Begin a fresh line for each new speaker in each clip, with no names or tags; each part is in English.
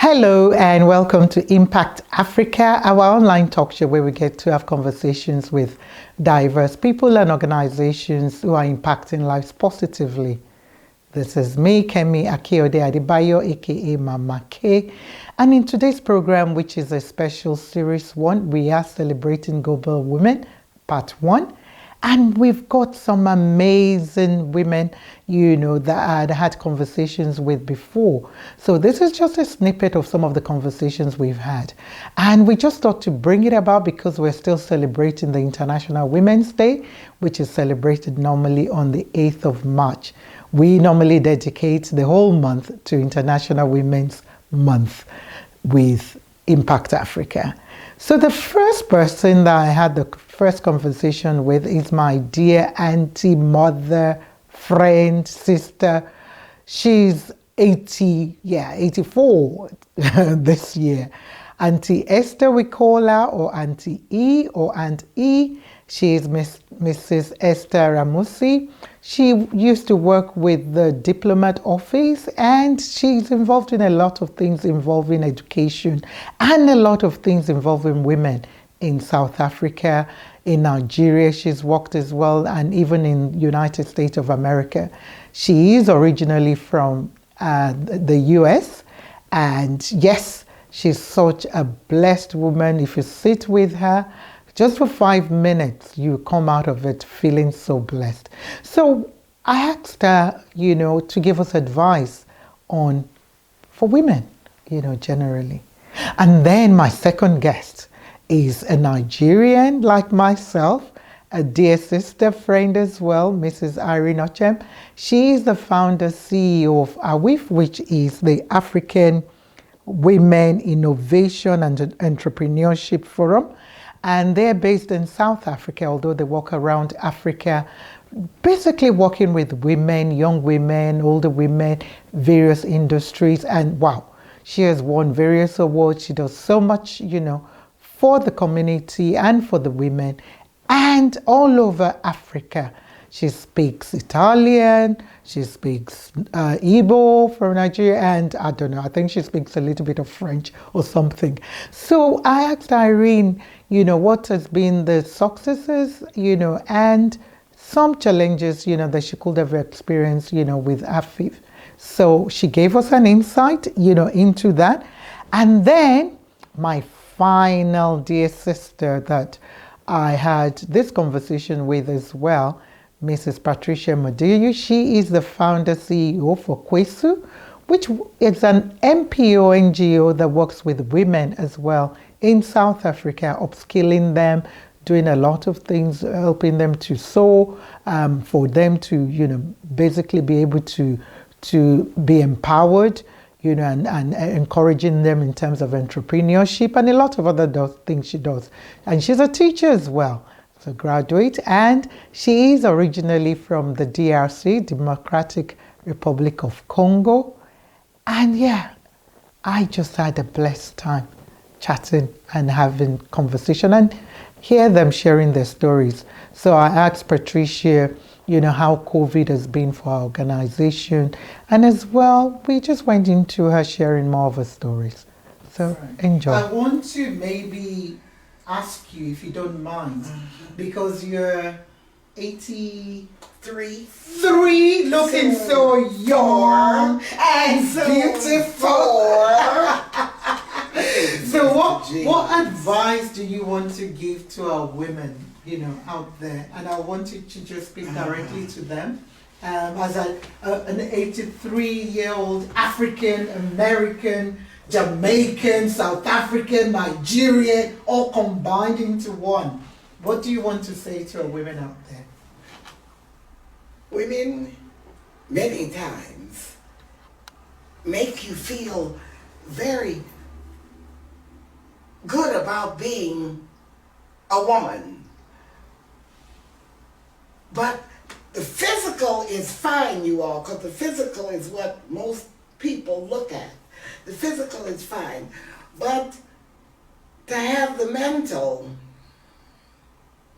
Hello and welcome to Impact Africa, our online talk show where we get to have conversations with diverse people and organizations who are impacting lives positively. This is me, Kemi Akeode Adebayo, aka Mama K. And in today's program, which is a special series one, we are celebrating Global Women, Part 1. And we've got some amazing women, that I had conversations with before. So this is just a snippet of some of the conversations we've had. And we just thought to bring it about because we're still celebrating the International Women's Day, which is celebrated normally on the 8th of March. We normally dedicate the whole month to International Women's Month with Impact Africa. So the first person that I had the first conversation with is my dear auntie, mother, friend, sister. She's 84 this year. Auntie Esther, we call her, or Auntie E, or Aunt E. She is Mrs. Esther Ramusi. She used to work with the diplomat office, and she's involved in a lot of things involving education and a lot of things involving women in South Africa, in Nigeria. She's worked as well, and even in United States of America. She is originally from the US, and yes, she's such a blessed woman. If you sit with her, just for 5 minutes, you come out of it feeling so blessed. So I asked her, to give us advice for women, generally. And then my second guest is a Nigerian like myself, a dear sister, friend as well, Mrs. Irene Ochem. She is the founder, CEO of AWIEF, which is the African Women Innovation and Entrepreneurship Forum. And they're based in South Africa, although they walk around Africa, basically working with women, young women, older women, various industries. And wow, she has won various awards. She does so much, for the community and for the women and all over Africa. She speaks Italian, she speaks Igbo from Nigeria, and I don't know, I think she speaks a little bit of French or something. So I asked Irene, what has been the successes, and some challenges, that she could have experienced, with AWIEF. So she gave us an insight, into that. And then my final dear sister that I had this conversation with as well, Mrs. Patricia Mudiayi. She is the founder CEO for Kwesu, which is an MPO NGO that works with women as well in South Africa, upskilling them, doing a lot of things, helping them to sew, for them to, basically be able to be empowered, and encouraging them in terms of entrepreneurship and a lot of other things she does. And she's a teacher as well. A graduate, and she is originally from the DRC, Democratic Republic of Congo. And yeah, I just had a blessed time chatting and having conversation and hear them sharing their stories. So I asked Patricia, how COVID has been for our organization, and as well, we just went into her sharing more of her stories. So enjoy. I want to maybe ask you, if you don't mind, because you're 83, looking so young and so beautiful. So what advice do you want to give to our women, out there? And I want you to just speak directly to them. As an 83-year-old African American, Jamaican, South African, Nigerian, all combined into one. What do you want to say to our women out there?
Women, many times, make you feel very good about being a woman. But the physical is fine, you all, because the physical is what most people look at. The physical is fine, but to have the mental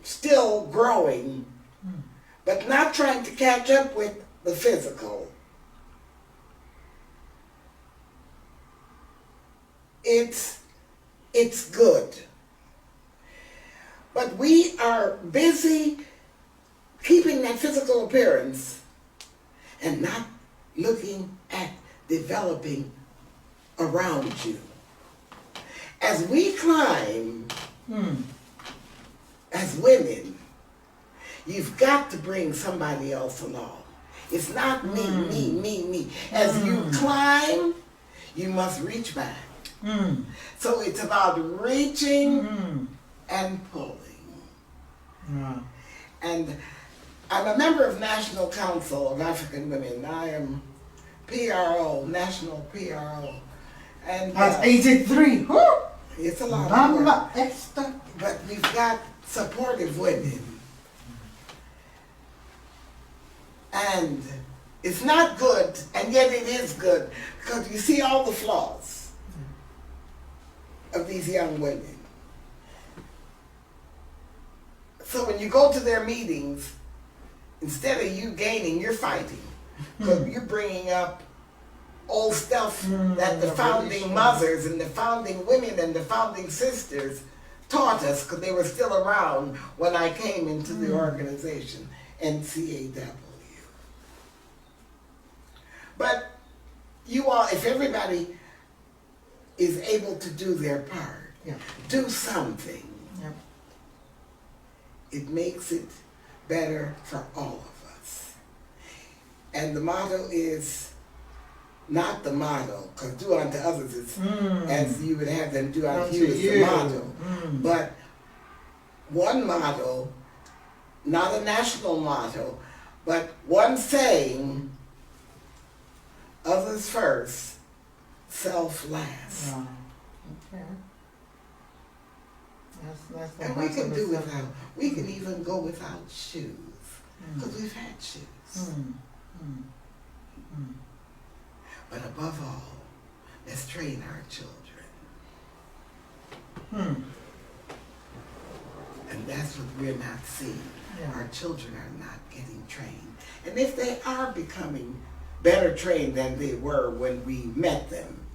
still growing, but not trying to catch up with the physical, it's good. But we are busy keeping that physical appearance and not looking at developing around you. As we climb, as women, you've got to bring somebody else along. It's not me. As you climb, you must reach back. So it's about reaching and pulling. And I'm a member of National Council of African Women. I am PRO, National PRO. And
That's 83.
it's a lot of work.
Mama Esther.
But we've got supportive women. And it's not good, and yet it is good, because you see all the flaws of these young women. So when you go to their meetings, instead of you gaining, you're fighting. Because you're bringing up old stuff that the founding mothers and the founding women and the founding sisters taught us, because they were still around when I came into the organization, NCAW. But you all, if everybody is able to do their part, do something, it makes it better for all of us. And the motto is not the motto, because do unto others is as you would have them do unto you is the motto. But one motto, not a national motto, but one saying, others first, self last.
Okay. That's
and we can do without, we can even go without shoes, because we've had shoes. But above all, let's train our children. And that's what we're not seeing. Our children are not getting trained. And if they are becoming better trained than they were when we met them,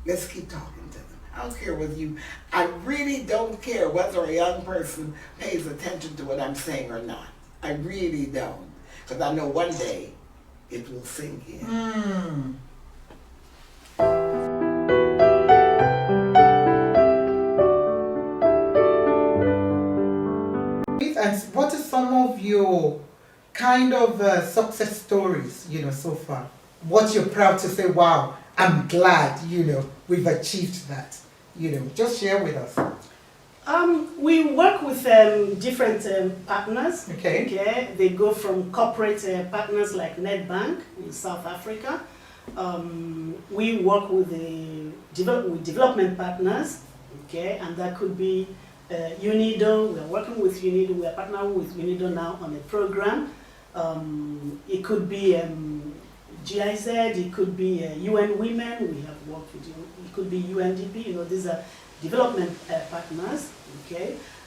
let's keep talking to them. I don't care whether you, I really don't care whether a young person pays attention to what I'm saying or not. I really don't. Because I know one day it will sink in.
And what are some of your kind of success stories, so far? What you're proud to say, wow, I'm glad, we've achieved that. Just share with us.
We work with different partners.
Okay.
They go from corporate partners like Nedbank in South Africa. We work with development partners. And that could be UNIDO. We're working with UNIDO. We're partnering with UNIDO now on a program. It could be GIZ. It could be UN Women. We have worked with it could be UNDP. These are development partners.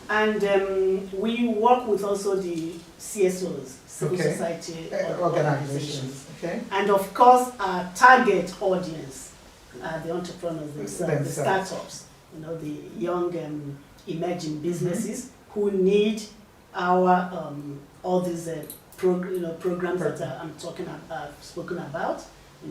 And we work with also the CSOs, civil society organizations. And of course, our target audience are the entrepreneurs themselves, the startups, the young emerging businesses who need our all these programs that I'm talking about, spoken about.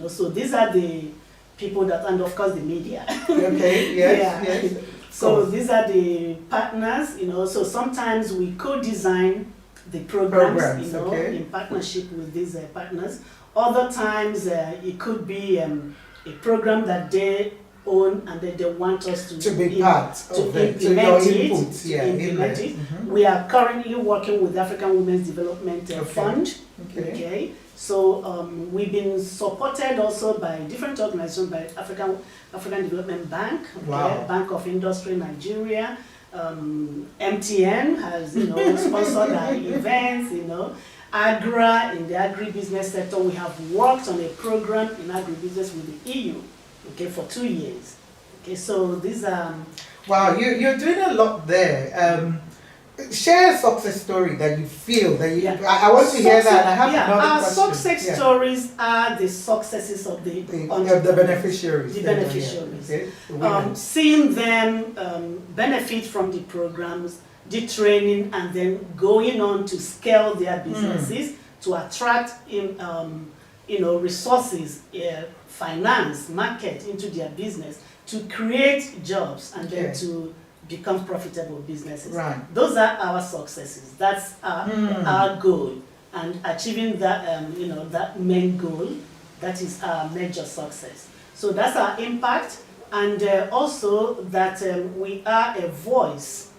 So these are the people that, and of course the media.
Yes.
So these are the partners. So sometimes we co-design the programs, in partnership with these partners. Other times it could be a program that they own and that they want us to
be part of it,
implement it. We are currently working with African Women's Development Fund. So we've been supported also by different organizations, by African Development Bank, Bank of Industry Nigeria, MTN has sponsored our events, Agra, in the agribusiness sector. We have worked on a program in agribusiness with the EU, for 2 years. So these are...
Wow, you're doing a lot there. share a success story that you feel that you. I want to hear that. And I have another
our
question.
success stories are the successes of the
beneficiaries.
The beneficiaries.
Okay.
Seeing them benefit from the programs, the training, and then going on to scale their businesses to attract resources, finance, market into their business, to create jobs and then to become profitable businesses.
Right.
Those are our successes. That's our goal, and achieving that that main goal, that is our major success. So that's our impact, and also that we are a voice,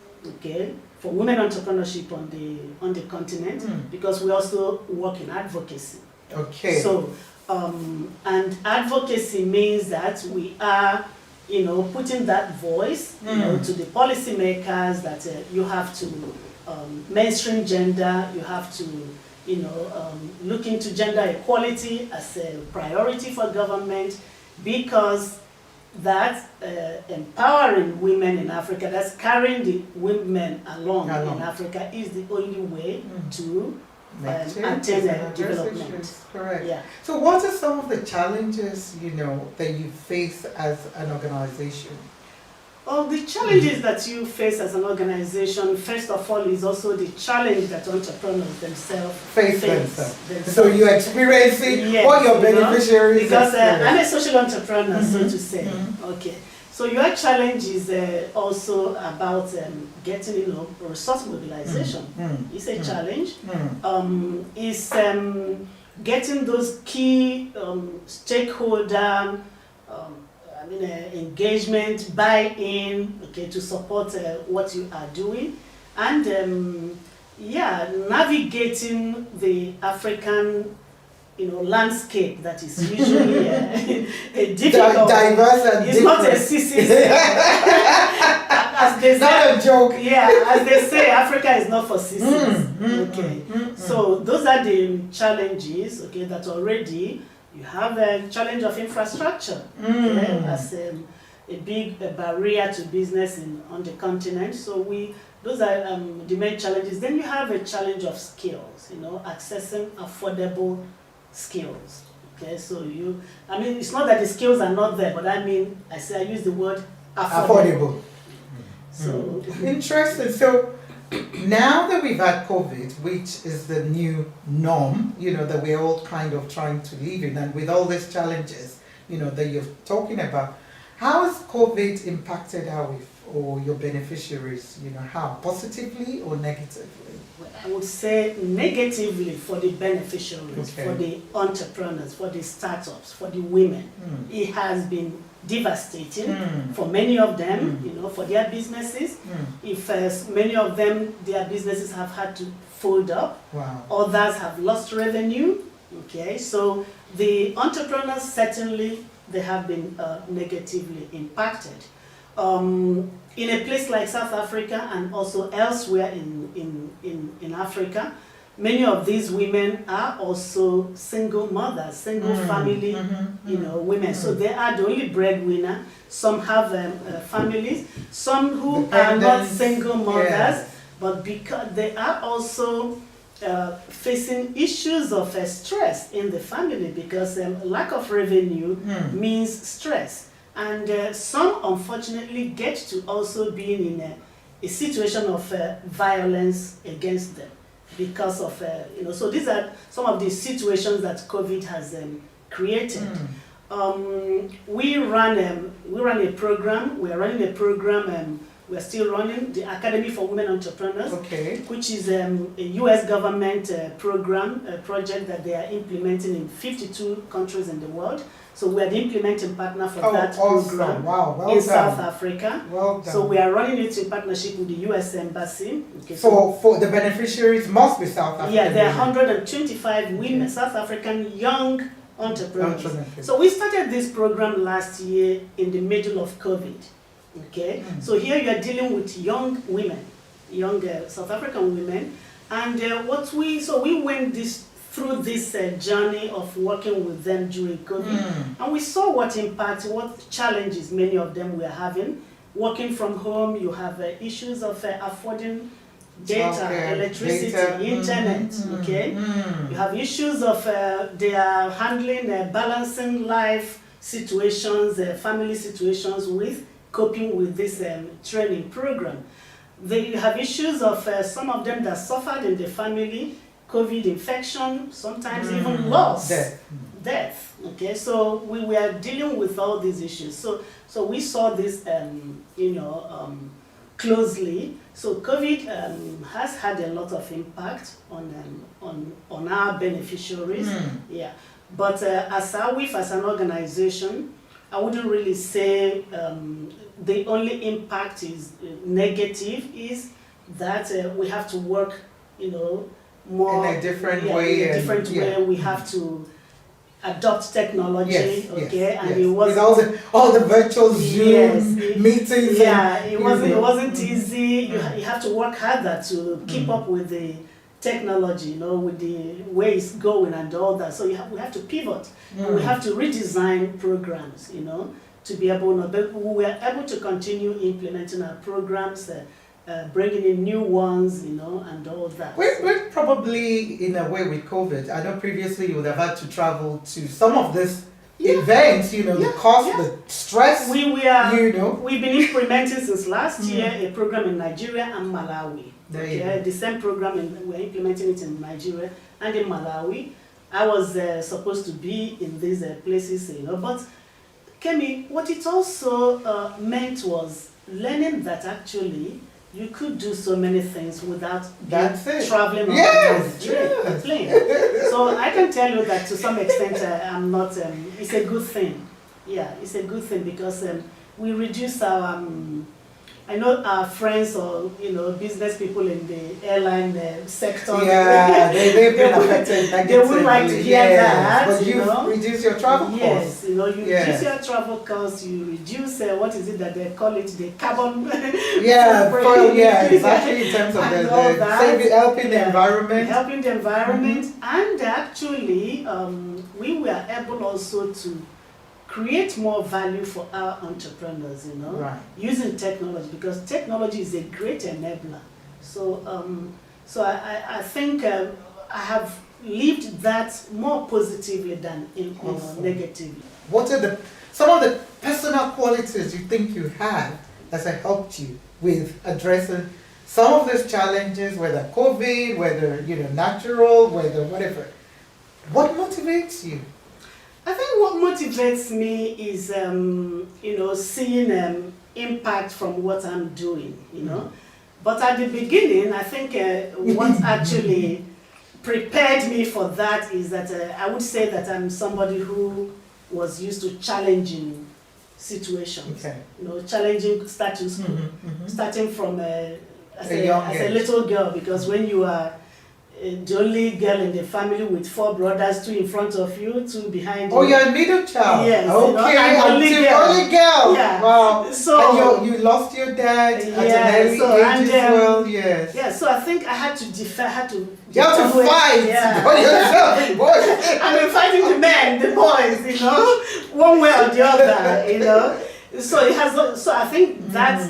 for women entrepreneurship on the continent, because we also work in advocacy.
Okay.
So and advocacy means that we are putting that voice to the policymakers, that you have to mainstream gender, you have to look into gender equality as a priority for government, because that's empowering women in Africa, that's carrying the women along in Africa, is the only way to attain development.
Correct.
Yeah.
So what are some of the challenges, that you face as an organization?
Well, the challenges that you face as an organization, first of all, is also the challenge that entrepreneurs themselves face.
So you're experiencing what your beneficiaries
because I'm a social entrepreneur, so to say. Okay. So your challenge is also about getting, resource mobilization. It's a challenge. It's getting those key stakeholder engagement, buy-in, to support what you are doing, and navigating the African landscape that is usually a difficult,
diverse and
it's
different.
Not a CCC. As they say,
not a joke.
Yeah, as they say, Africa is not for sissies. So those are the challenges. That already you have a challenge of infrastructure as a big barrier to business on the continent. So those are the main challenges. Then you have a challenge of skills. Accessing affordable skills. So it's not that the skills are not there, but I use the word affordable. So
interesting. So now that we've had COVID, which is the new norm, that we're all kind of trying to live in, and with all these challenges, that you're talking about, how has COVID impacted AWIEF or your beneficiaries? How, positively or negatively?
I would say negatively for the beneficiaries, for the entrepreneurs, for the startups, for the women. It has been devastating for many of them, for their businesses. If many of them, their businesses have had to fold up, others have lost revenue. So the entrepreneurs, certainly, they have been negatively impacted. In a place like South Africa and also elsewhere in Africa, many of these women are also single mothers, single family, women. So they are the only breadwinner. Some have families, some who are not single mothers, but because they are also facing issues of stress in the family, because lack of revenue means stress. And some, unfortunately, get to also being in a situation of violence against them because of, so these are some of the situations that COVID has created. We run a program, we are running a program, we're still running the Academy for Women Entrepreneurs, which is a US government project that they are implementing in 52 countries in the world. So we are the implementing partner for that program in South Africa. So we are running it in partnership with the US Embassy.
For the beneficiaries must be South African.
Yeah, there are 125 women, South African young entrepreneurs. So we started this program last year in the middle of COVID. So here you are dealing with young women, young South African women, and we went through this journey of working with them during COVID, and we saw what impact, what challenges many of them were having. Working from home, you have issues of affording data, electricity, internet, okay? You have issues of they are handling balancing life situations, family situations with coping with this training program. They have issues of some of them that suffered in the family, COVID infection, sometimes even loss, death. Okay, so we were dealing with all these issues. So we saw this, closely. So COVID has had a lot of impact on our beneficiaries. Yeah, but as AWIEF, as an organization, I wouldn't really say the only impact is negative. Is that we have to work, more
in a different way.
In a different way, we have to adopt technology. And it was
with all the virtual Zoom meetings.
Yeah, it wasn't easy. You have to work harder to keep up with the technology, with the way it's going and all that. So we have to pivot. And we have to redesign programs, to be able to. But we were able to continue implementing our programs. Bringing in new ones, and all that.
We're probably, in a way, with COVID, I know previously you would have had to travel to some of these events, the cost, the stress,
We've been implementing since last year a program in Nigeria and Malawi. The same program, we're implementing it in Nigeria and in Malawi. I was supposed to be in these places, but Kemi, what it also meant was learning that actually you could do so many things without traveling on the plane. So I can tell you that to some extent I'm not, it's a good thing. Yeah, it's a good thing because we reduce our, I know our friends or, business people in the airline sector.
Yeah, they've been affected negatively.
They would like to hear that.
But you reduce your travel costs.
Yes, you reduce your travel costs, you reduce, what is it that they call it, the carbon.
Exactly, in terms of helping the environment.
Helping the environment, and actually, we were able also to create more value for our entrepreneurs, using technology, because technology is a great enabler. So, I think I have lived that more positively than negatively.
What are some of the personal qualities you think you have that have helped you with addressing some of these challenges, whether COVID, whether natural, whether whatever? What motivates you?
I think what motivates me is, seeing impact from what I'm doing, But at the beginning, I think what actually prepared me for that is that I would say that I'm somebody who was used to challenging situations, challenging status quo, starting from as a little girl, because when you are the only girl in the family with 4 brothers, 2 in front of you, 2 behind you.
Oh, you're a middle child.
Yes.
Okay, only girl.
Yeah.
Wow.
So
and you lost your dad at an early age as well. Yes.
Yeah. So I think I had to fight.
Yeah. For yourself, boys.
I've been fighting the men, the boys. One way or the other. So it has. So I think that's.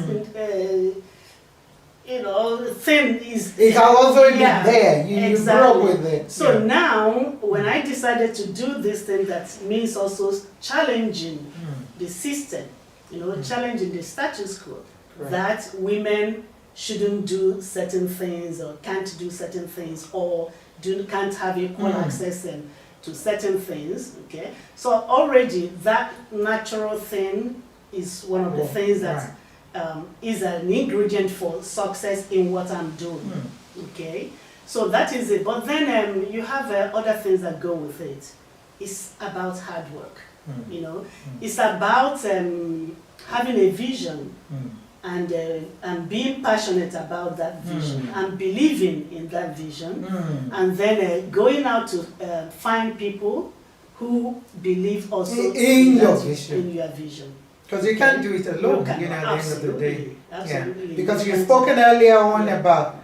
Thing is...
It has also been there. You
exactly.
grew up with it.
So now, when I decided to do this thing, that means also challenging the system, challenging the status quo, that women shouldn't do certain things or can't do certain things or can't have equal access to certain things, okay? So already that natural thing is one of the things that... is an ingredient for success in what I'm doing. Okay, so that is it. But then you have other things that go with it. It's about hard work. It's about having a vision and being passionate about that vision and believing in that vision, and then going out to find people who believe also
in your
vision.
Because you can't do it alone, at the end of the day.
Absolutely.
Yeah. Because you've spoken earlier on about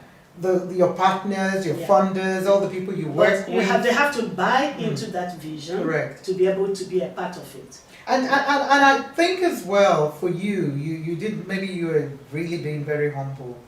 your partners, your funders, all the people you work with.
They have to buy into that vision to be able to be a part of it.
And I think as well for you did, maybe you were really being very humble.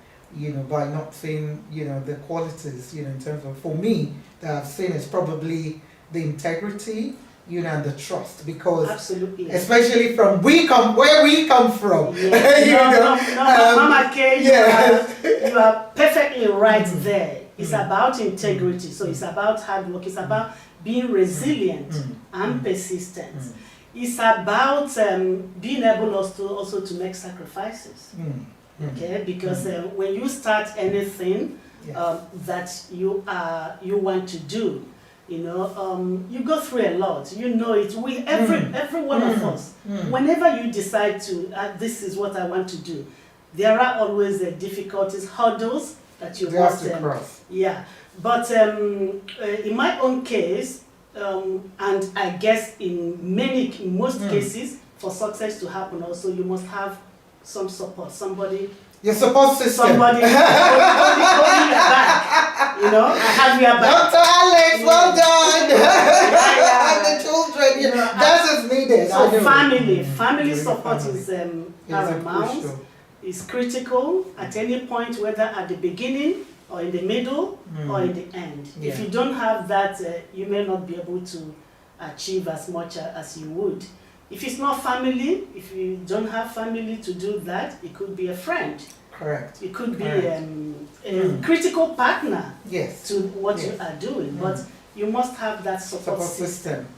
by not seeing, the qualities, in terms of, for me, that I've seen is probably the integrity, and the trust, because
absolutely,
especially from where we come from.
Yeah. Mama K, you are perfectly right there. It's about integrity, so it's about hard work, it's about being resilient and persistent. It's about being able also to make sacrifices. Okay, because when you start anything that you want to do, you go through a lot. It. Every one of us. Whenever you decide to, this is what I want to do, there are always difficulties, hurdles that you must
cross.
Yeah, but in my own case, and I guess in most cases, for success to happen, also you must have some support, somebody.
Your support system.
Somebody holding your back. I have your back.
Dr. Alex, well done. And the children, that is needed.
So family support is paramount. Is critical at any point, whether at the beginning or in the middle or in the end. Yeah. If you don't have that, you may not be able to achieve as much as you would. If it's not family, if you don't have family to do that, it could be a friend.
Correct.
It could be a critical partner to what you are doing. But you must have that support system.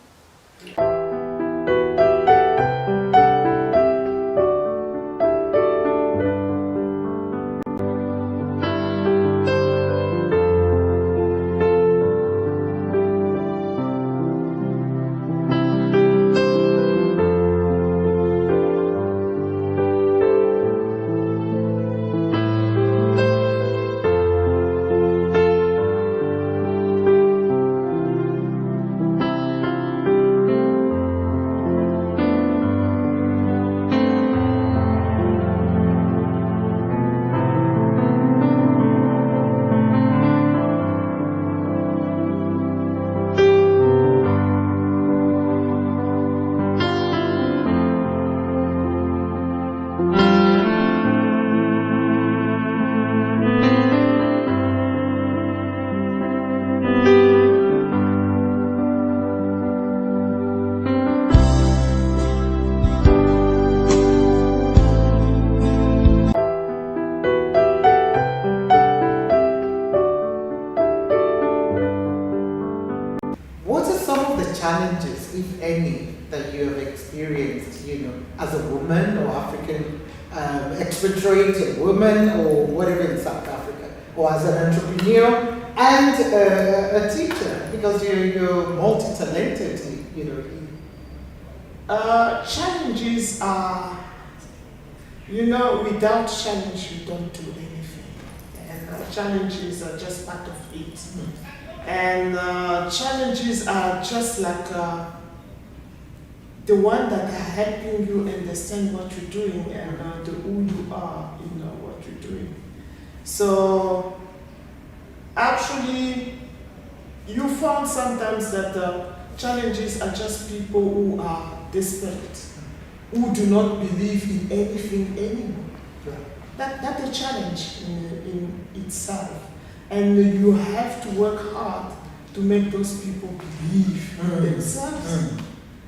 Challenges, if any, that you have experienced, as a woman or African expatriated woman or whatever in South Africa, or as an entrepreneur and a teacher, because you're multi-talented,
Challenges are, without challenge you don't do anything, and challenges are just part of it. And challenges are just like the one that are helping you understand what you're doing and who you are in what you're doing. So actually, you found sometimes that challenges are just people who are desperate, who do not believe in anything anymore. That's a challenge in itself. And you have to work hard to make those people believe in themselves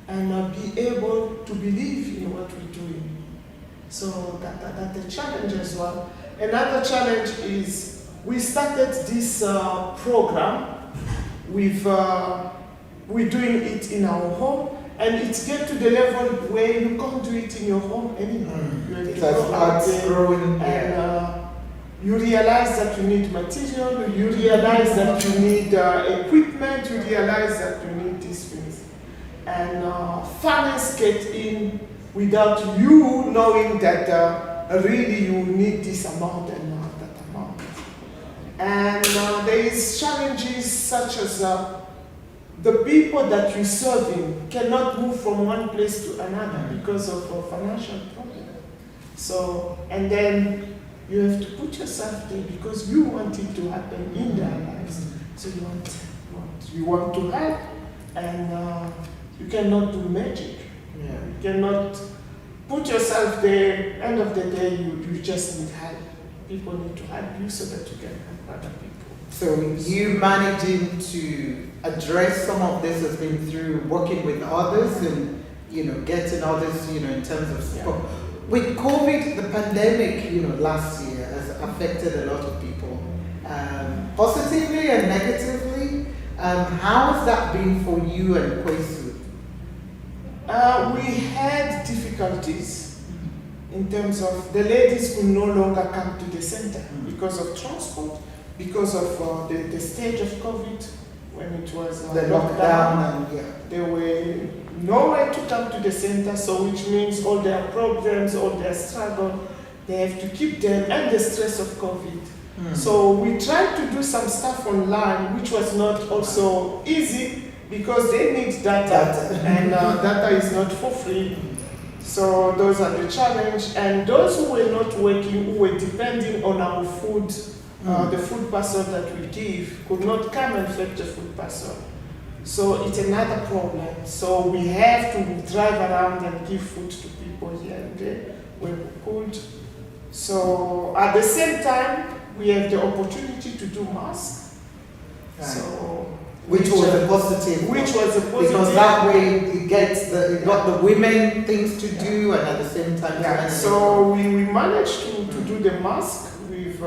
and be able to believe in what we're doing. So that's a challenge as well. Another challenge is we started this program with we're doing it in our home, and it's get to the level where you can't do it in your home anymore. You have to go out there you realize that you need material, you realize that you need equipment, you realize that you need these things. And finance get in without you knowing that really you need this amount and not that amount. And there is challenges such as the people that you're serving cannot move from one place to another because of a financial problem. So, and then you have to put yourself there because you want it to happen in their lives. So you want to help, and you cannot do magic. Yeah. You cannot put yourself there. End of the day, you just need help. people need to help you so that you can help other people.
So you managing to address some of this has been through working with others and, getting others, in terms of support. Yeah. With COVID, the pandemic, last year has affected a lot of people, positively and negatively. How has that been for you and Kwesu?
We had difficulties in terms of the ladies could no longer come to the center because of transport, because of the stage of COVID when it was
the lockdown, and
they were nowhere to come to the center, so which means all their problems, all their struggle, they have to keep them, and the stress of COVID. So we tried to do some stuff online, which was not also easy because they need data, and data is not for free. So those are the challenge, and those who were not working, who were depending on our food, the food parcel that we give, could not come and fetch the food parcel. So it's another problem. So we have to drive around and give food to people here and there when we could. So at the same time, we have the opportunity to do masks.
Right.
So
which was a positive.
Which was a positive.
Because that way it got the women things to do, and at the same time.
Yeah. So we managed to do the mask with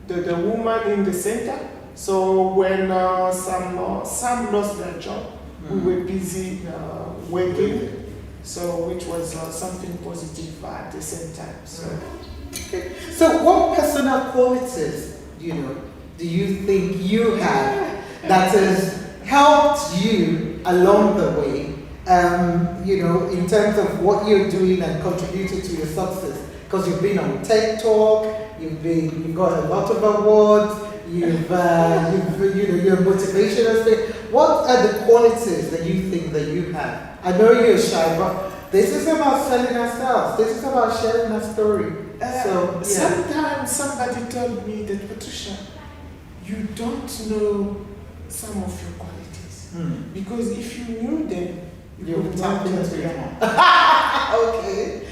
the woman in the center. So when some lost their job, we were busy working. So which was something positive at the same time. So.
Okay. So what personal qualities, do you think you have that has helped you along the way, in terms of what you're doing and contributing to your success? Because you've been on TED Talk, you've got a lot of awards, you're motivational speaker. What are the qualities that you think that you have? I know you're shy, but this is about selling ourselves. This is about sharing our story.
Sometimes somebody told me that, Patricia, you don't know some of your qualities. Because if you knew them, you would tap into them. Okay.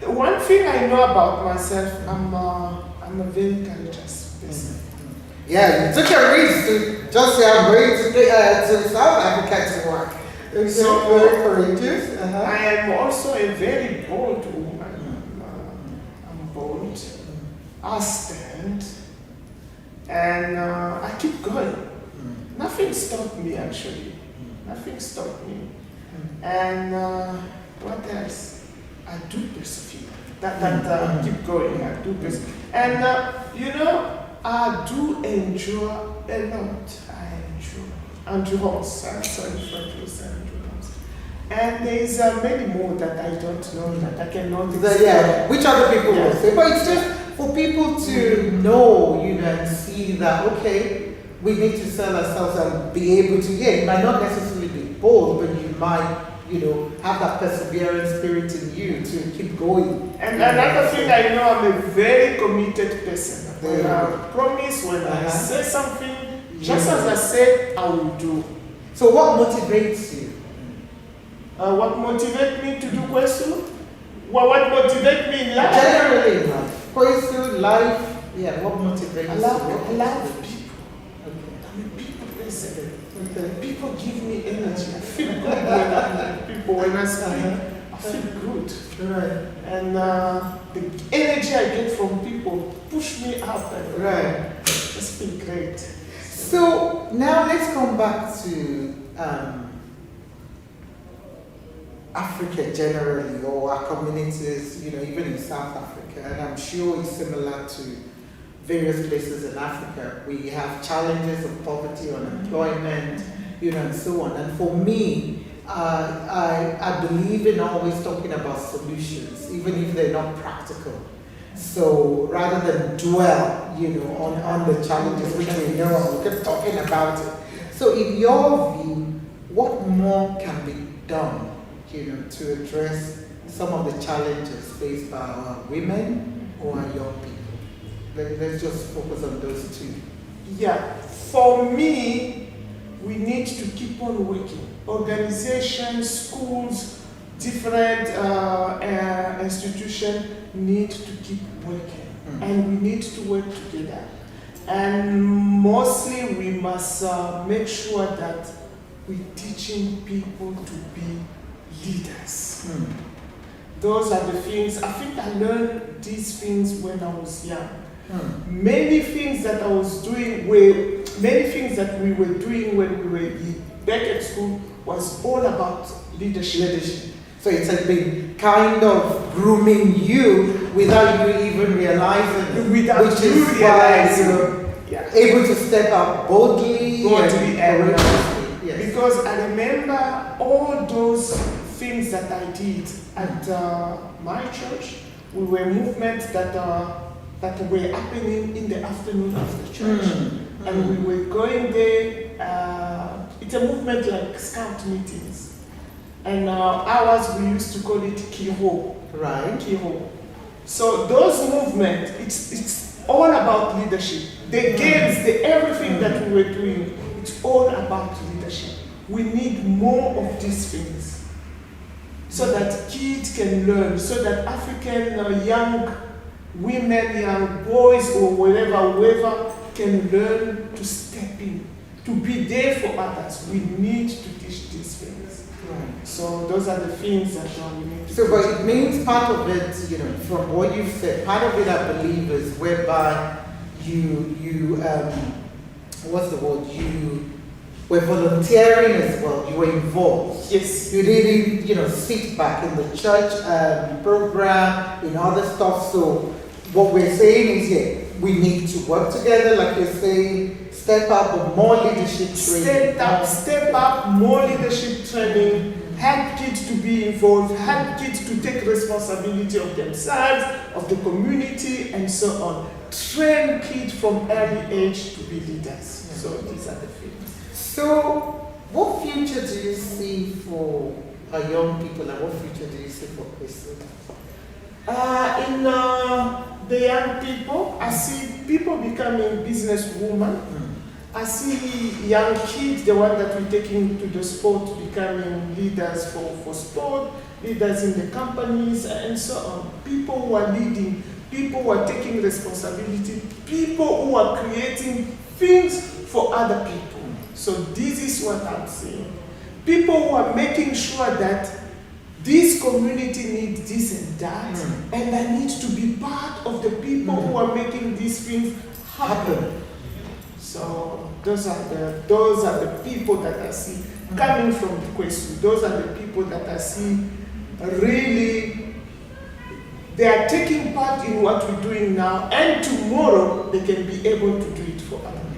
The one thing I know about myself, I'm a very courageous person.
Yeah, you took a risk to just say I'm going to South Africa to work. So very courageous.
I am also a very bold woman. I'm bold. I stand, and I keep going. Nothing stopped me actually. Nothing stopped me. And what else? I do persevere. That keep going. I do persevere. And I do enjoy a lot. I enjoy endurance. Sorry for endurance. And there's many more that I don't know that I cannot explain.
Which other people will say. But it's just for people to know, and see that, okay, we need to sell ourselves and be able to, it might not necessarily be bold, but you might, have that perseverance spirit in you to keep going.
And another thing I know, I'm a very committed person. When I promise, when I say something, just as I said, I will do.
So what motivates you?
What motivates me to do Kwesu? What motivates me in life?
Generally in life. Kwesu, life, what motivates you?
I love people. I'm a people person. People give me energy. I feel good when I'm with people. When I speak, I feel good.
Right.
And the energy I get from people push me up. And it's been great.
So now let's come back to Africa generally, or our communities, even in South Africa, and I'm sure it's similar to various places in Africa. We have challenges of poverty, unemployment, and so on. And for me, I believe in always talking about solutions, even if they're not practical. So rather than dwell, on the challenges, which we know, we keep talking about it. So in your view, what more can be done, to address some of the challenges faced by our women or our young people? Let's just focus on those two.
Yeah, for me, we need to keep on working. Organizations, schools, different institutions need to keep working. and we need to work together. And mostly we must make sure that we're teaching people to be leaders. Those are the things, I think I learned these things when I was young. Many things that I was doing many things that we were doing when we were back at school was all about leadership.
So it's like been kind of grooming you without you even realizing it.
Without you realizing.
Able to step up boldly and
yes. Because I remember all those things that I did at my church. We were movements that were happening in the afternoon of the church. And we were going there. It's a movement like scout meetings. And ours, we used to call it Kiho.
Right.
Kiho. So those movements, it's all about leadership. The games, everything that we were doing, it's all about leadership. We need more of these things so that kids can learn, so that African young women, young boys, or whoever can learn to step in, to be there for others. We need to teach these things.
Right.
So those are the things that we need to
teach. But it
people.
means part of it, from what you've said, part of it I believe is whereby you what's the word? You were volunteering as well. You were involved.
Yes.
You didn't, sit back in the church program, in other stuff. So what we're saying is, we need to work together, like you're saying, step up, more leadership training.
Step up, more leadership training. Help kids to be involved, help kids to take responsibility of themselves, of the community, and so on. Train kids from early age to be leaders. So these are the things.
So what future do you see for our young people, and what future do you see for Kwesu?
In the young people, I see people becoming businesswomen. I see young kids, the one that we're taking to the sport, becoming leaders for sport, leaders in the companies, and so on. People who are leading, people who are taking responsibility, people who are creating things for other people. So this is what I'm saying. People who are making sure that this community needs this and that, and I need to be part of the people who are making these things happen. So those are the people that I see coming from Kwesu. Those are the people that I see really, they are taking part in what we're doing now, and tomorrow they can be able to do it for other people.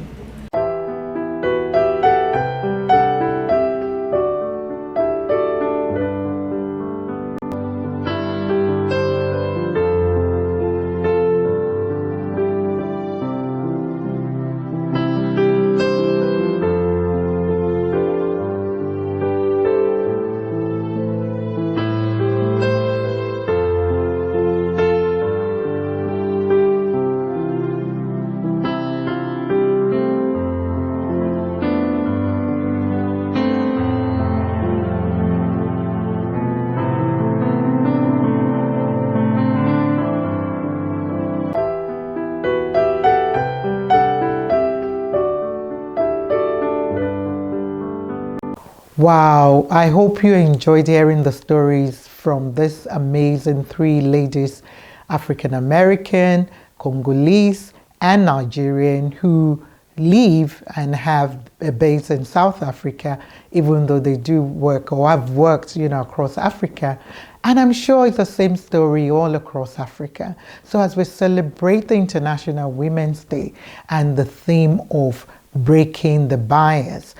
Wow, I hope you enjoyed hearing the stories from this amazing three ladies, African American, Congolese, and Nigerian, who live and have a base in South Africa, even though they do work or have worked, across Africa. And I'm sure it's the same story all across Africa. So as we celebrate the International Women's Day and the theme of breaking the bias,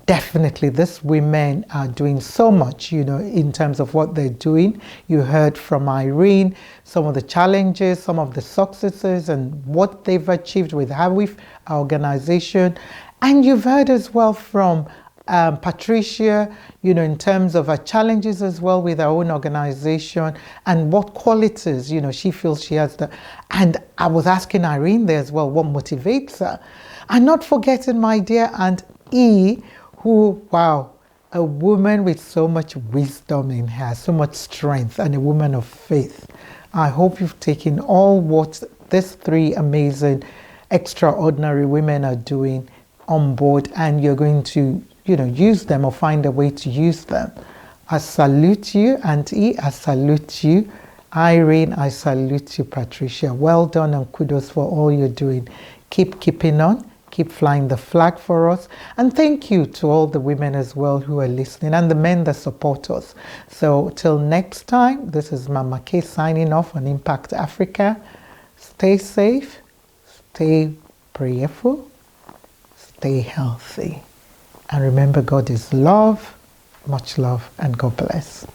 definitely these women are doing so much, in terms of what they're doing. You heard from Irene some of the challenges, some of the successes, and what they've achieved with AWIEF, our organization. And you've heard as well from Patricia, in terms of her challenges as well with her own organization and what qualities, she feels she has. And I was asking Irene there as well, what motivates her. And not forgetting my dear Aunt E, who, wow, a woman with so much wisdom in her, so much strength, and a woman of faith. I hope you've taken all what these three amazing, extraordinary women are doing on board, and you're going to, use them or find a way to use them. I salute you, Auntie. I salute you, Irene. I salute you, Patricia. Well done and kudos for all you're doing. Keep keeping on. Keep flying the flag for us. And thank you to all the women as well who are listening and the men that support us. So till next time, this is Mama K signing off on Impact Africa. Stay safe, stay prayerful, stay healthy. And remember, God is love, much love, and God bless.